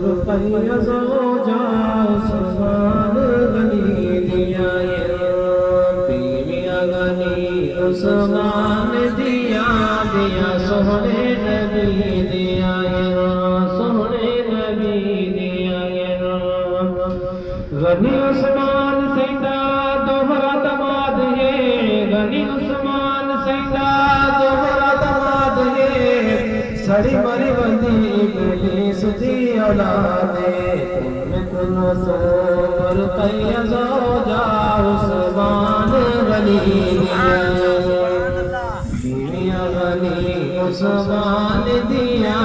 رقیہ زوجہ عثمان غنی دیا بیویاں غنی عثمان دیا سونے نبی دیا سونے نبی دیا غنی عثمان سیدہ دوہرا دماد ہے غنی عثمان سیدہ دوہرا دماد ہے سڑی مری بندی ابلیس دی اولاد کلثوم رقیہ زوجہ عثمان غنی بیویاں غنی عثمان دیا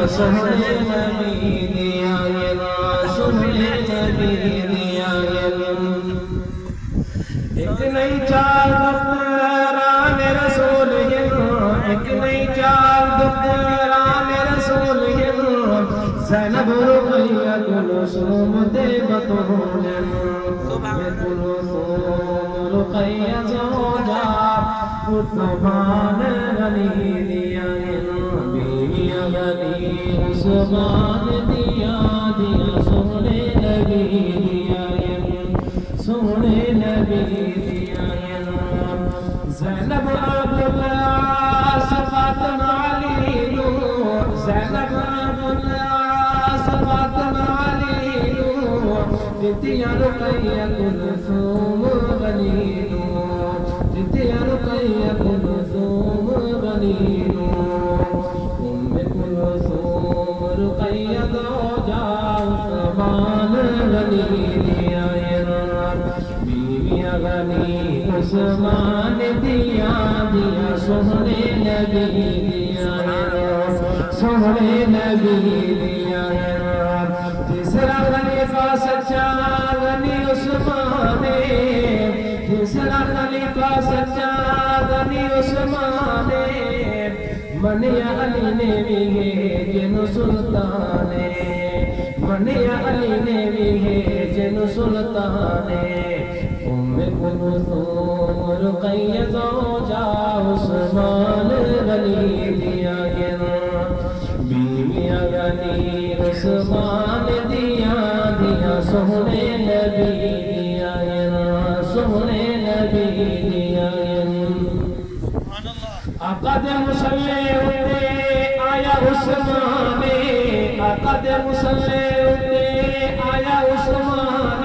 سونے نبی دیا سونے نبی دیا ایک نہیں چار دختران رسول ایک نہیں چار دختران رسول زینب رقیہ کلثوم بطول کلثوم رقیہ زوجہ عثمان غنی دیا بیویاں غنی عثمان دیا سونے نبی دیا سونے نبی دیا زینب عبدالعاص فاطمہ علی نور زینب عبدالعاص فاطمہ علی نور دیا رقیہ کلثوم غنی نور دیا رقیہ کلثوم غنی نور کلثوم رقیہ زوجہ عثمان غنی دیا بیویاں غنی عثمان دیا سونے نبی دیا سونے نبی دیا تیسرا خلیفہ سچا غنی عثمان تیسرا خلیفہ سچا غنی عثمان منیا علی نے بھی ہے جن سلطان منیا علی نے بھی ہے جن سلطان کلثوم رقیہ زوجہ عثمان غنی دیا بیویاں غنی عثمان دیا سونے نبی دیا سونے نبی دیا عقد مسلح اٹھے آیا عثمان عقد مسلح اٹھے آیا عثمان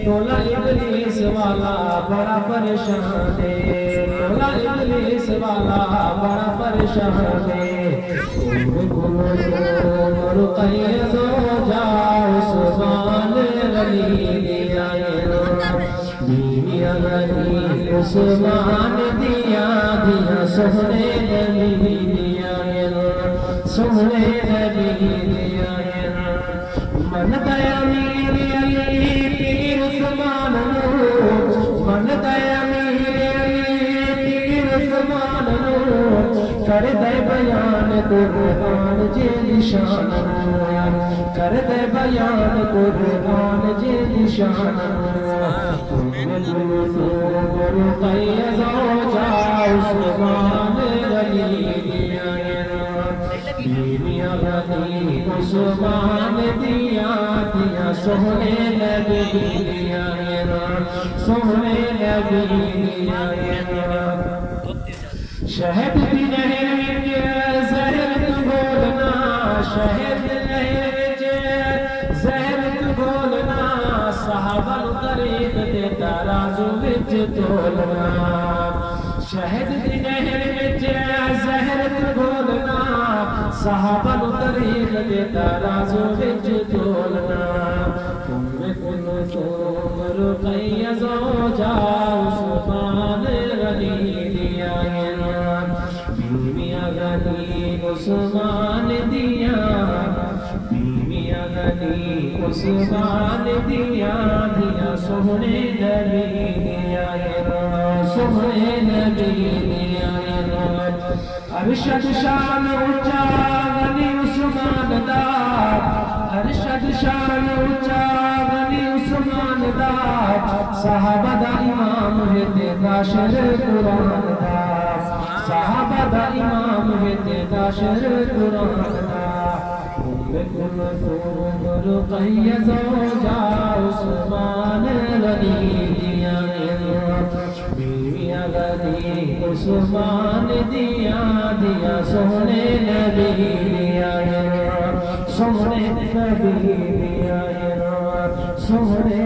ٹولا ابلیس والا بڑا پریشان ہے ٹولا ابلیس والا بڑا پریشان ہے کلثوم رقیہ زوجہ عثمان غنی دیا بیویاں غنی عثمان دیا سونے نبی دیا سونے نبی دیا من دیا امیر علی پیر عثمان من دیا امیر علی پیر عثمان کر دے بیان قرآن جے نشان کر دے بیان قرآن جے نشان کلثوم رقیہ زوجہ عثمان غنی دیا بیویاں غنی عثمان دیا سونے نبی دیا سونے نبی دیا شہد دی نہر وچ زہر تو گھولنا شہد نہر وچ زہر تو گھولنا صحابہ نوں طریق تے ترازو وچ تولنا شہد دی نہر وچ زہر تو گھولنا صحابہ نوں طریق تے ترازو وچ تولنا کلثوم رقیہ زوجہ عثمان غنی دیا بیویاں غنی عثمان دیا بیویاں غنی عثمان دیا سونے نبی دیا سونے نبی دیا ارشد شان اونچا غنی عثمان دا ارشد شان اونچا غنی عثمان دا صحابہ دا امام ہے داشر قرآن دا صحابہ دا امام ہے داشر قرآن دا كلثوم رقية زوجا عثمان غني دیا بیوی غنی عثمان دیا دیا سونے نبی دیا سونے نبی دیا سونے